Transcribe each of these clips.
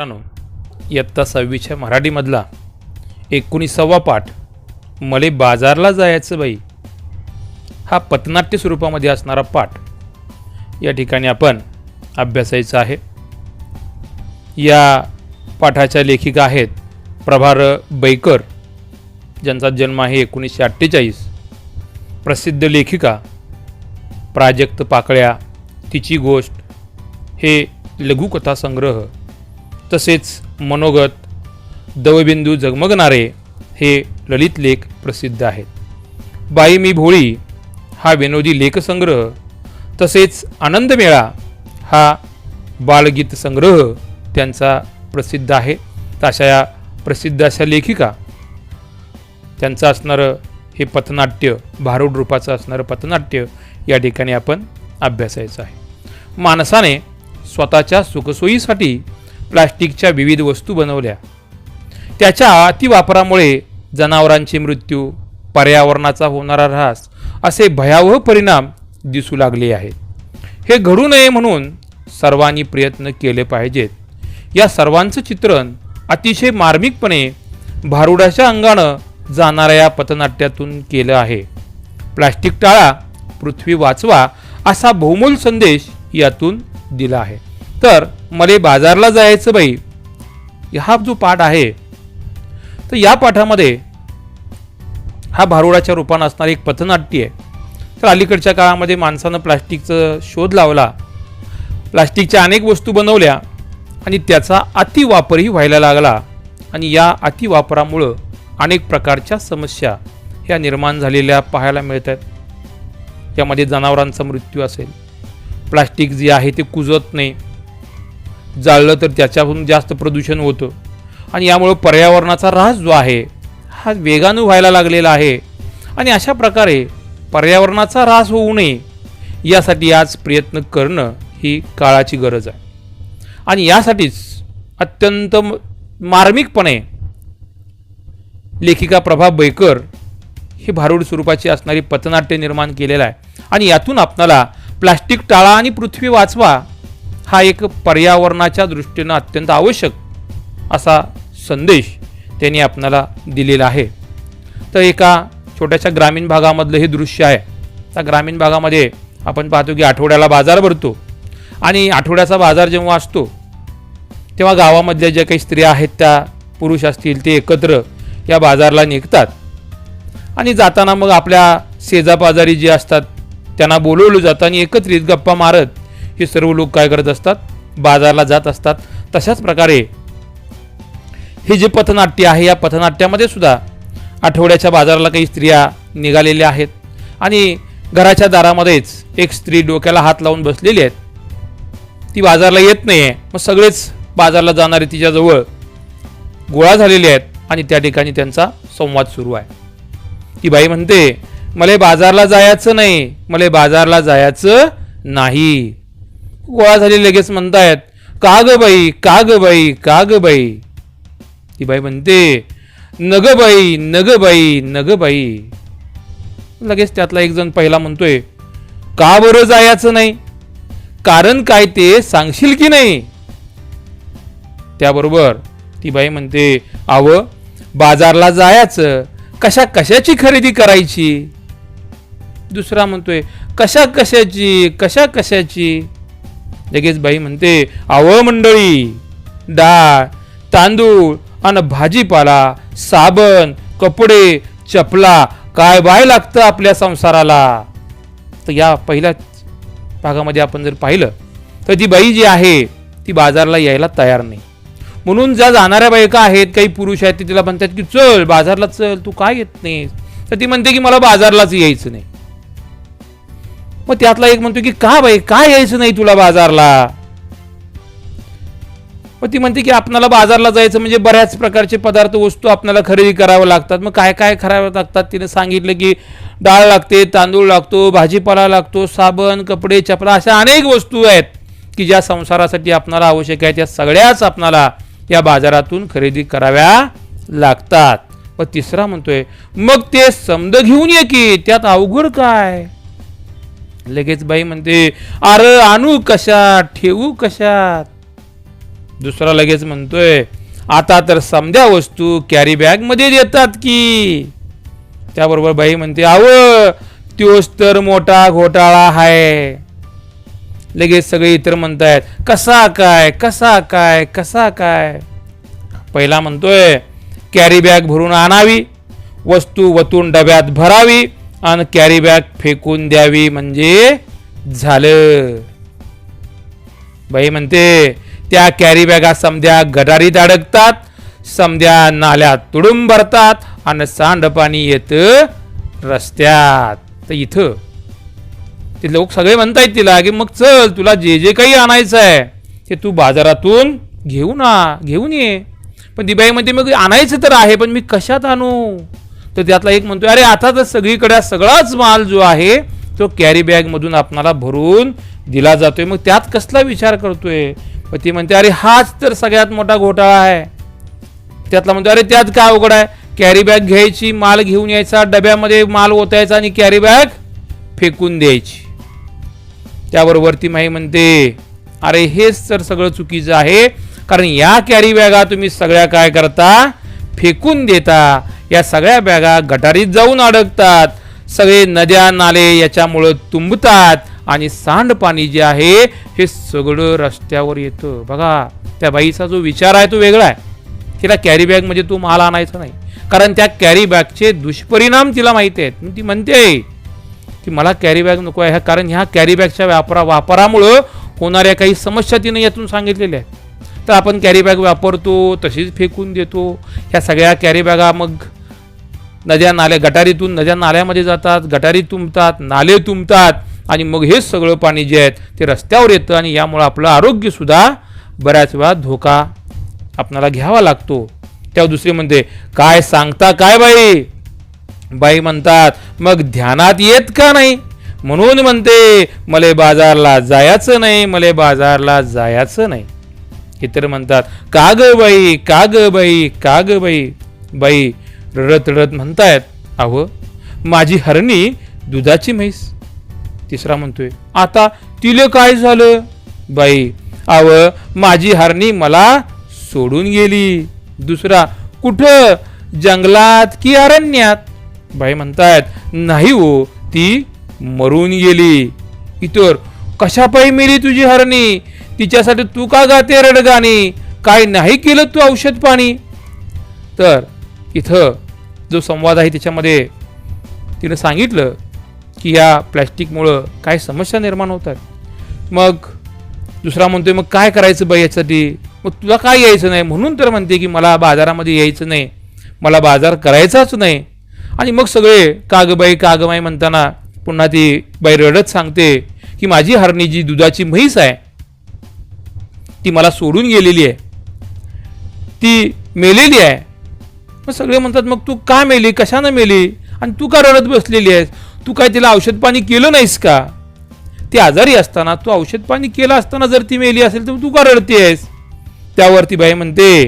मित्रांनो, इयत्ता 6वीच्या मराठीमधला 19वा पाठ मले बाजारला जायचं बाई हा पथनाट्य स्वरूपामध्ये असणारा पाठ या ठिकाणी आपण अभ्यासायचा आहे. या पाठाच्या लेखिका आहेत प्रभा बैकर, ज्यांचा जन्म आहे 1948. प्रसिद्ध लेखिका प्राजक्त पाकळ्या, तिची गोष्ट हे लघुकथा संग्रह, तसेच मनोगत, दवबिंदू झगमगणारे हे ललित लेख प्रसिद्ध आहेत. बाई मी भोळी हा विनोदी लेखसंग्रह, तसेच आनंद मेळा हा बालगीत संग्रह त्यांचा प्रसिद्ध आहे. तशा या प्रसिद्ध अशा लेखिका, त्यांचं असणारं हे पथनाट्य, भारूड रूपाचं असणारं पथनाट्य या ठिकाणी आपण अभ्यासायचं आहे. माणसाने स्वतःच्या सुखसोयीसाठी प्लास्टिकच्या विविध वस्तू बनवल्या. त्याच्या अतिवापरामुळे जनावरांचे मृत्यू, पर्यावरणाचा होणारा ऱ्हास असे भयावह परिणाम दिसू लागले आहेत. हे घडू नये म्हणून सर्वांनी प्रयत्न केले पाहिजेत. या सर्वांचं चित्रण अतिशय मार्मिकपणे भारुडाच्या अंगानं जाणाऱ्या या पथनाट्यातून केलं आहे. प्लास्टिक टाळा, पृथ्वी वाचवा असा बहुमोल संदेश यातून दिला आहे. तर मले बाजारला जायचं बाई हा जो पाठ आहे, तर या पाठामध्ये हा भारुडाच्या रूपानं असणारं एक पथनाट्य आहे. तर अलीकडच्या काळामध्ये माणसानं प्लास्टिकचा शोध लावला, प्लास्टिकच्या अनेक वस्तू बनवल्या आणि त्याचा अतिवापरही व्हायला लागला. आणि या अतिवापरामुळं अनेक प्रकारच्या समस्या ह्या निर्माण झालेल्या पाहायला मिळतात. यामध्ये जनावरांचा मृत्यू असेल, प्लास्टिक जे आहे ते कुजत नाही, जाळलं तर त्याच्याहून जास्त प्रदूषण होतं आणि यामुळं पर्यावरणाचा ऱ्हास जो आहे हा वेगानं व्हायला लागलेला आहे. आणि अशा प्रकारे पर्यावरणाचा ऱ्हास होऊ नये यासाठी आज प्रयत्न करणं ही काळाची गरज आहे. आणि यासाठीच अत्यंत मार्मिकपणे लेखिका प्रभा बैकर हे भारूड स्वरूपाची असणारी पथनाट्य निर्माण केलेलं आहे. आणि यातून आपणाला प्लास्टिक टाळा आणि पृथ्वी वाचवा हा एक पर्यावरणाच्या दृष्टीनं अत्यंत आवश्यक असा संदेश त्यांनी आपणाला दिलेला आहे. तर एका छोट्याशा ग्रामीण भागामधलं हे दृश्य आहे. त्या ग्रामीण भागामध्ये आपण पाहतो की आठवड्याला बाजार भरतो आणि आठवड्याचा बाजार जेव्हा असतो तेव्हा गावामधल्या ज्या काही स्त्रिया आहेत, त्या पुरुष असतील, ते एकत्र या बाजारला निघतात. आणि जाताना मग आपल्या शेजापाजारी जे असतात त्यांना बोलवलं जातं आणि एकत्रित गप्पा मारत हे सर्व लोक काय करत असतात, बाजारला जात असतात. तशाच प्रकारे हे जे पथनाट्य आहे, या पथनाट्यामध्ये सुद्धा आठवड्याच्या बाजाराला काही स्त्रिया निघालेल्या आहेत आणि घराच्या दारामध्येच एक स्त्री डोक्याला हात लावून बसलेली आहेत. ती बाजारला येत नाही आहे. मग सगळेच बाजारला जाणारे तिच्याजवळ गोळा झालेले आहेत आणि त्या ठिकाणी त्यांचा संवाद सुरू आहे. ती बाई म्हणते, मले बाजारला जायचं नाही, मले बाजारला जायचं नाही. गोळा झाले लगेच म्हणतायत, का ग बाई, का ग बाई, का ग बाई. ती बाई म्हणते, नग बाई, नग बाई, नग बाई. लगेच त्यातला एक जण पहिला म्हणतोय, का बरं जायचं नाही, कारण काय ते सांगशील की नाही. त्याबरोबर ती बाई म्हणते, आव बाजारला जायचं, कशा कशाची खरेदी करायची. दुसरा म्हणतोय, कशा कशाची, कशा कशाची. लगेच बाई म्हणते, आव मंडळी, डाळ, तांदूळ आणि भाजीपाला, साबण, कपडे, चपला काय बाय लागतं आपल्या संसाराला. तर या पहिल्या भागामध्ये आपण जर पाहिलं तर ती बाई जी आहे ती बाजारला यायला तयार नाही. म्हणून ज्या जाणाऱ्या बायका आहेत, काही पुरुष आहेत, ते तिला म्हणतात की चल बाजारला चल, तू काय येत नाही. तर ती म्हणते की मला बाजारलाच यायचं नाही. मग त्यातला एक म्हणतो की का बाई, काय यायचं नाही तुला बाजारला. मग ती म्हणते की आपल्याला बाजारला जायचं म्हणजे बऱ्याच प्रकारचे पदार्थ, वस्तू आपल्याला खरेदी करावं लागतात. मग काय काय करावं लागतात. तिने सांगितलं की डाळ लागते, तांदूळ लागतो, भाजीपाला लागतो, साबण, कपडे, चपला अशा अनेक वस्तू आहेत की ज्या संसारासाठी आपल्याला आवश्यक आहेत. त्या सगळ्याच आपल्याला या बाजारातून खरेदी कराव्या लागतात. व तिसरा म्हणतोय, मग ते समद घेऊन ये की, त्यात अवघड काय. लगेच बाई म्हणते, अरे आणू कशात, ठेवू कशात. दुसरा लगेच म्हणतोय, आता तर समध्या वस्तू कॅरी बॅग मध्ये देतात की. त्याबरोबर बाई म्हणते, अव तोच तर मोठा घोटाळा आहे. लगेच सगळे इतर म्हणतायत, कसा काय कसा काय कसा काय. पहिला म्हणतोय, कॅरी बॅग भरून आणावी, वस्तू वतून डब्यात भरावी आणि कॅरी बॅग फेकून द्यावी म्हणजे झालं. बाई म्हणते, त्या कॅरी बॅगा समध्या गटारीत अडकतात, समध्या नाल्यात तुडूंब भरतात आणि सांडपाणी येतं रस्त्यात. तर इथं ते लोक सगळे म्हणतायत तिला की मग चल, तुला जे जे काही आणायचं आहे ते तू बाजारातून घेऊन ये. पण ती बाई म्हणते, मग आणायचं तर आहे पण मी कशात आणू. तर त्यातला एक म्हणतोय, अरे आता तर सगळीकडे सगळाच माल जो आहे तो कॅरी बॅग मधून आपणाला भरून दिला जातोय, मग त्यात कसला विचार करतोय. पण ती म्हणते, अरे हाच तर सगळ्यात मोठा घोटाळा आहे. त्यातला म्हणतो, अरे त्यात काय अवघड आहे, कॅरी बॅग घ्यायची, माल घेऊन यायचा, डब्यामध्ये माल ओतायचा आणि कॅरी बॅग फेकून द्यायची. त्याबरोबर ती माई म्हणते, अरे हेच तर सगळं चुकीचं आहे, कारण या कॅरी बॅगा तुम्ही सगळ्या काय करता, फेकून देता. या सगळ्या बॅगा गटारीत जाऊन अडकतात, सगळे नद्या नाले याच्यामुळं तुंबतात आणि सांडपाणी जे आहे हे सगळं रस्त्यावर येतं. बघा, त्या बाईचा जो विचार आहे तो वेगळा आहे. तिला कॅरी बॅग म्हणजे तू माल आणायचा नाही, कारण त्या कॅरी बॅगचे दुष्परिणाम तिला माहिती आहेत. ती म्हणते की मला कॅरी बॅग नको आहे, कारण ह्या कॅरी बॅगच्या वापरामुळं होणाऱ्या काही समस्या तिने यातून सांगितलेल्या आहेत. तर आपण कॅरी बॅग वापरतो, तशीच फेकून देतो. ह्या सगळ्या कॅरी बॅगा मग नद्या नाल्या गटारीतून नद्या नाल्यामध्ये जातात, गटारी तुंबतात, नाले तुंबतात आणि मग हे सगळं पाणी जे आहे ते रस्त्यावर येतं आणि यामुळे आपलं आरोग्य सुद्धा बऱ्याच वेळा धोका आपल्याला घ्यावा लागतो. तेव्हा दुसरी म्हणते, काय सांगता काय बाई. बाई म्हणतात, मग ध्यानात येत का नाही, म्हणून म्हणते मले बाजारला जायचं नाही, मले बाजारला जायचं नाही. इतर म्हणतात, का ग बाई का ग बाई का ग बाई. बाई रडत रडत म्हणतायत, अहो माझी हरणी दुधाची म्हैस. तिसरा म्हणतोय, आता तिले काय झालं. बाई, अव माझी हरणी मला सोडून गेली. दुसरा, कुठं, जंगलात की अरण्यात. बाई म्हणतायत, नाही हो, ती मरून गेली. इतर, कशापायी मेली तुझी हरणी, तिच्यासाठी तू का गाते रडगाणी, काय नाही केलं तू औषध पाणी. तर इथं जो संवाद आहे त्याच्यामध्ये तिने सांगितलं की या प्लॅस्टिकमुळं काय समस्या निर्माण होतात. मग दुसरा म्हणतोय, मग काय करायचं बाई यासाठी, मग तुला काय यायचं नाही, म्हणून तर म्हणते की मला बाजारामध्ये यायचं नाही, मला बाजार करायचाच नाही. आणि मग सगळे कागबाई म्हणताना पुन्हा ती बाई रडत सांगते की माझी हरणी जी दुधाची म्हैस आहे ती मला सोडून गेलेली आहे, ती मेलेली आहे. मग सगळे म्हणतात, मग तू का मेली, कशानं मेली, आणि तू का रडत बसलेली आहेस, तू काय तिला औषध पाणी केलं नाहीस का. ती आजारी असताना तू औषध पाणी केलं असताना जर ती मेली असेल तर तू का रडतेस. त्यावरती बाई म्हणते,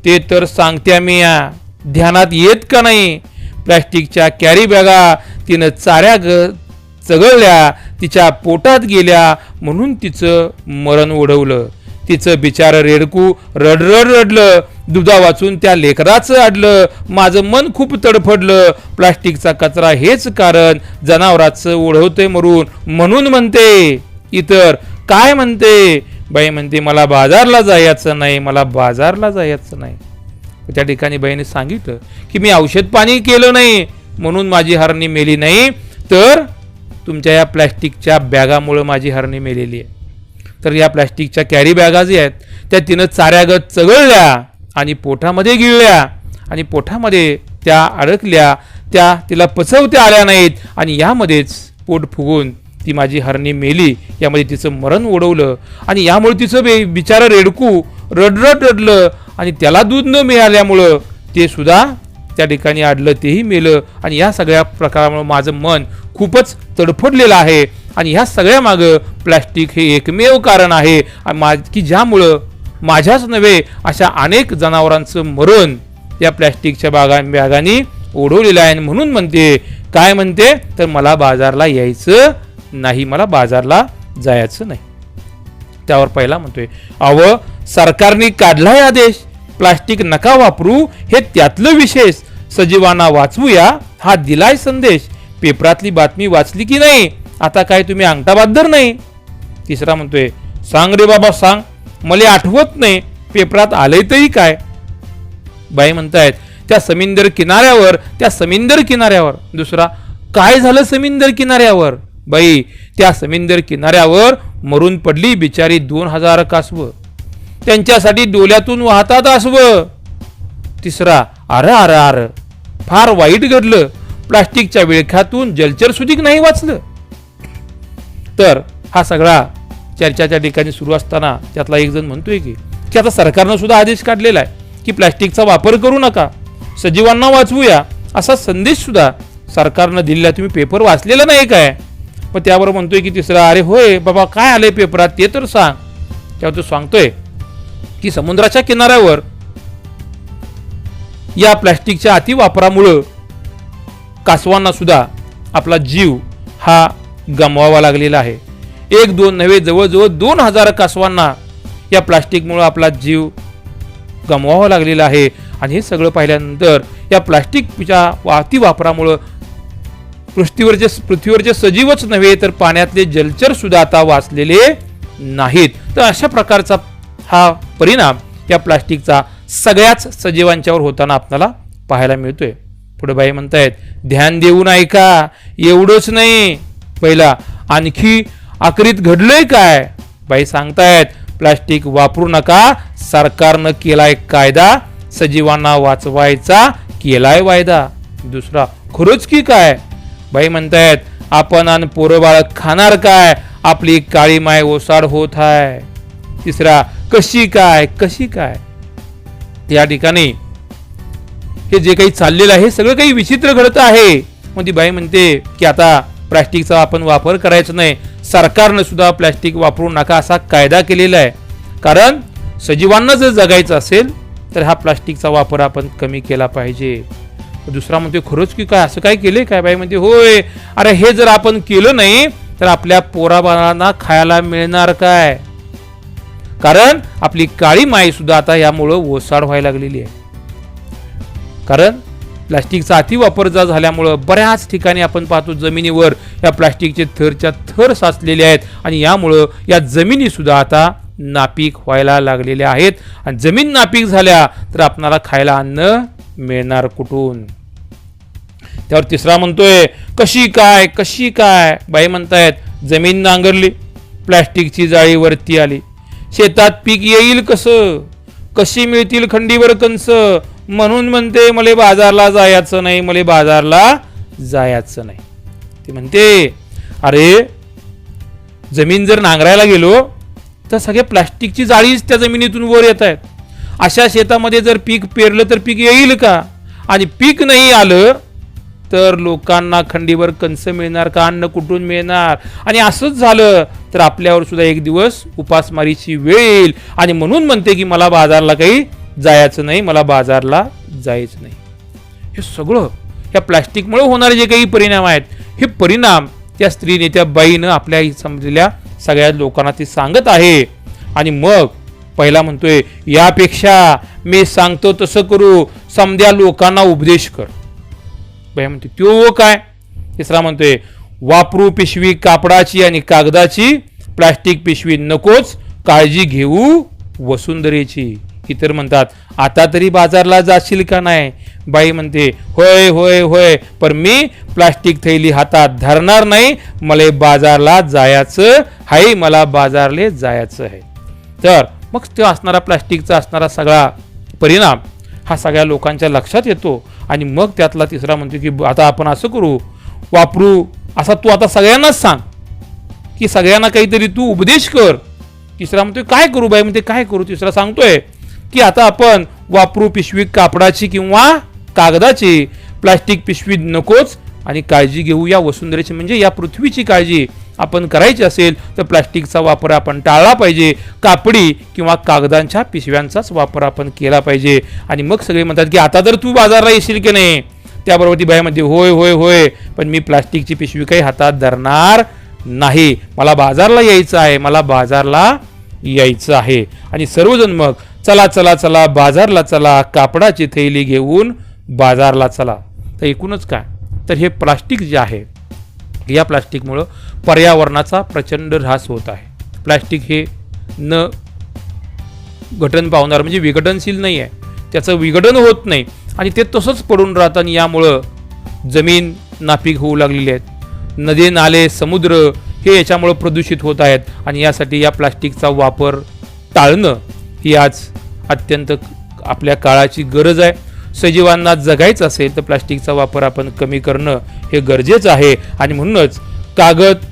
ते तर सांगत्या मी ध्यानात येत का नाही, प्लॅस्टिकच्या कॅरी बॅगा तिनं चगळल्या, तिच्या पोटात गेल्या, म्हणून तिचं मरण ओढवलं. तिचं बिचारं रेडकू रडलं, दुधा वाचून त्या लेकराचं अडलं. माझं मन खूप तडफडलं, प्लास्टिकचा कचरा हेच कारण, जनावराचं ओढवते मरून, म्हणून म्हणते. इतर, काय म्हणते. बाई म्हणते, मला बाजारला जायचं नाही, मला बाजारला जायचं नाही. त्या ठिकाणी बाईने सांगितलं की मी औषध पाणी केलं नाही म्हणून माझी हरणी मेली नाही, तर तुमच्या या प्लॅस्टिकच्या बॅगामुळे माझी हरणी मेलेली आहे. तर या प्लॅस्टिकच्या कॅरी बॅगा ज्या आहेत त्या तिनं चाऱ्यागत चगळल्या आणि पोटामध्ये गिळल्या आणि पोटामध्ये त्या अडकल्या, त्या तिला पचवता आल्या नाहीत आणि यामध्येच पोट फुगून ती माझी हरणी मेली. यामध्ये तिचं मरण ओढवलं आणि यामुळे तिचं बिचारं रेडकू रडलं आणि त्याला दूध न मिळाल्यामुळं ते सुद्धा त्या ठिकाणी अडलं, तेही मेलं. आणि या सगळ्या प्रकारामुळे माझं मन खूपच तडफडलेलं आहे आणि ह्या सगळ्या मागं प्लॅस्टिक हे एकमेव कारण आहे की ज्यामुळं माझ्याच नव्हे अशा अनेक जनावरांचं मरण या प्लॅस्टिकच्या बॅगांनी ओढवलेलं आहे. म्हणून म्हणते, काय म्हणते, तर मला बाजारला यायचं नाही, मला बाजारला जायचं नाही. त्यावर पहिला म्हणतोय, सरकारने काढलाय आदेश, प्लास्टिक नका वापरू, हे त्यातलं विशेष, सजीवांना वाचवूया हा दिलाय संदेश, पेपरातली बातमी वाचली की नाही, आता काय तुम्ही अंगठा बांधर नाही. तिसरा म्हणतोय, सांग रे बाबा सांग, मला आठवत नाही, पेपरात आलंय तरी काय. बाई म्हणतायत, त्या समुद्र किनाऱ्यावर. दुसरा, काय झालं समुद्र किनाऱ्यावर. बाई, त्या समुद्र किनाऱ्यावर मरून पडली बिचारी 2000 कासवं, त्यांच्यासाठी डोल्यातून वाहतात आसव. तिसरा, अर फार वाईट घडलं, प्लास्टिकच्या विळख्यातून जलचर सुधीक नाही वाचलं. तर हा सगळा चर्चाच्या ठिकाणी सुरू असताना त्यातला एक जण म्हणतोय की आता सरकारनं सुद्धा आदेश काढलेला आहे की प्लास्टिकचा वापर करू नका, सजीवांना वाचवूया, असा संदेश सुद्धा सरकारनं दिलेला. तुम्ही पेपर वाचलेला नाही काय. पण त्यावर म्हणतोय की तिसरा, अरे होय बाबा, काय आलंय पेपरात ते तर सांग. तेव्हा तो सांगतोय की समुद्राच्या किनाऱ्यावर या प्लास्टिकच्या अतिवापरामुळं कासवांना सुद्धा आपला जीव हा गमवावा लागलेला आहे. 1-2 नव्हे, जवळजवळ 2000 कासवांना या प्लास्टिकमुळे आपला जीव गमवावा लागलेला आहे. आणि हे सगळं पाहिल्यानंतर या प्लास्टिकच्या अतिवापरामुळं पृथ्वीवरचे सजीवच नव्हे तर पाण्यातले जलचर सुद्धा आता वाचलेले नाहीत. तर अशा प्रकारचा हा परिणाम या प्लास्टिकचा सगळ्याच सजीवांच्यावर होताना आपल्याला पाहायला मिळतोय. पुढे बाई म्हणतायत, ध्यान देऊन ऐका, एवढंच नाही, पहिला आणखी आखरीत घडलंय काय. बाई सांगतायत, प्लास्टिक वापरू नका, सरकारनं केलाय कायदा, सजीवांना वाचवायचा केलाय वायदा. दुसरा, खरंच की काय. बाई म्हणतायत, आपण आणि पोरं बाळ खाणार काय, आपली काळी माय ओसाड होत आहे. तिसरा, कशी काय. या ठिकाणी हे जे काही चाललेलं आहे सगळं काही विचित्र घडत आहे. मग ती बाई म्हणते की आता प्लास्टिकचा आपण वापर करायचा नाही, सरकारनं सुद्धा प्लास्टिक वापरू नका असा कायदा केलेला आहे. कारण सजीवांना जर जगायचं असेल तर हा प्लास्टिकचा वापर आपण कमी केला पाहिजे. दुसरा म्हणते, खरंच की काय, असं काय केले काय. बाई म्हणते, होय, अरे हे जर आपण केलं नाही तर आपल्या पोराबाळांना खायला मिळणार काय. कारण आपली काळी माई सुद्धा आता यामुळं ओसाड व्हायला लागलेली आहे. कारण प्लास्टिकचा अतिवापर झाल्यामुळं बऱ्याच ठिकाणी आपण पाहतो जमिनीवर या प्लास्टिकचे थरच्या थर साचलेले आहेत आणि यामुळं या जमिनी सुद्धा आता नापीक व्हायला लागलेल्या आहेत. आणि जमीन नापीक झाल्या तर आपणाला खायला अन्न मिळणार कुठून. त्यावर तिसरा म्हणतोय, कशी काय. बाई म्हणतायत, जमीन नांगरली, प्लास्टिकची जाळी वरती आली, शेतात पीक येईल कसं, कशी मिळतील खंडीवर कंस, म्हणून म्हणते मला बाजारला जायचं नाही. ती म्हणते, अरे जमीन जर नांगरायला गेलो तर सगळे प्लास्टिकची जाळीच त्या जमिनीतून वर येत आहेत. अशा शेतामध्ये जर पीक पेरलं तर पीक येईल का. आणि पीक नाही आलं तर लोकांना खंडीवर कंस मिळणार का, अन्न कुठून मिळणार. आणि असंच झालं तर आपल्यावर सुद्धा एक दिवस उपासमारीची वेळ येईल. आणि म्हणून म्हणते की मला बाजारला काही जायचं नाही. हे सगळं या प्लास्टिकमुळे होणारे जे काही परिणाम आहेत हे परिणाम त्या स्त्रीने, त्या बाईनं आपल्या समजलेल्या सगळ्या लोकांना ती सांगत आहे. आणि मग पहिला म्हणतोय, यापेक्षा मी सांगतो तसं करू, समद्या लोकांना उपदेश कर. बाई म्हणते, तो काय. तिसरा म्हणतोय, वापरू पिशवी कापडाची आणि कागदाची, प्लास्टिक पिशवी नकोच, काळजी घेऊ वसुंधरेची. इतर म्हणतात, आता तरी बाजारला जाशील का नाही. बाई म्हणते, होय, पण मी प्लास्टिक थैली हातात धरणार नाही, मला बाजारला जायचं आहे. तर मग तो असणारा प्लास्टिकचा असणारा सगळा परिणाम हा सगळ्या लोकांच्या लक्षात येतो. आणि मग त्यातला तिसरा म्हणतो की आता आपण असं करू, वापरू असा तू आता सगळ्यांनाच सांग की सगळ्यांना काहीतरी तू उपदेश कर. तिसरा म्हणतोय, काय करू. बाई म्हणते, काय करू. तिसरा सांगतोय की आता आपण वापरू पिशवी कापडाची किंवा कागदाची, प्लास्टिक पिशवी नकोच, आणि काळजी घेऊ या वसुंधरेची, म्हणजे या पृथ्वीची काळजी आपण करायची असेल तर प्लास्टिकचा वापर आपण टाळला पाहिजे, कापडी किंवा कागदांच्या पिशव्यांचाच वापर आपण केला पाहिजे. आणि मग सगळे म्हणतात की आता तर तू बाजारला येशील की नाही. त्याबरोबर ती बाई म्हणते, होय, पण मी प्लास्टिकची पिशवी काही हातात धरणार नाही, मला बाजारला यायचं आहे, मला बाजारला यायचं आहे. आणि सर्वजण मग चला चला चला बाजारला चला, कापडाची थैली घेऊन बाजारला चला. तर एकूणच काय, तर हे प्लास्टिक जे आहे, या प्लास्टिकमुळं पर्यावरणाचा प्रचंड ऱ्हास होत आहे. प्लास्टिक हे न घटन पावणार म्हणजे विघटनशील नाही आहे, त्याचं विघटन होत नाही आणि ते तसंच पडून राहतं. आणि यामुळं जमीन नापीक होऊ लागलेली आहेत, नदी नाले समुद्र हे याच्यामुळं प्रदूषित होत आहेत. आणि यासाठी या प्लास्टिकचा वापर टाळणं ही आज अत्यंत आपल्या काळाची गरज आहे. सजीवांना जगायचं असेल तर प्लास्टिकचा वापर आपण कमी करणं हे गरजेचं आहे. आणि म्हणूनच कागद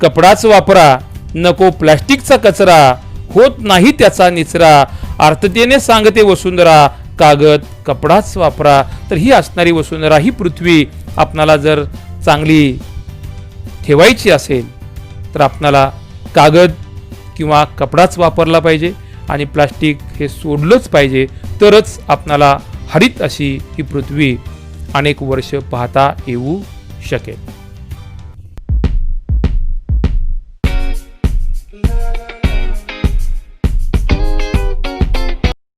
कपडाच वापरा, नको प्लास्टिकचा कचरा, होत नाही त्याचा निचरा. आर्ततेने सांगते वसुंधरा, कागद कपडाच वापरा. तर ही असणारी वसुंधरा, ही पृथ्वी आपणाला जर चांगली ठेवायची असेल तर आपणाला कागद किंवा कपडाच वापरला पाहिजे आणि प्लास्टिक हे सोडलंच पाहिजे. तरच आपणाला हरित अशी ही पृथ्वी अनेक वर्ष पाहता येऊ शकेल.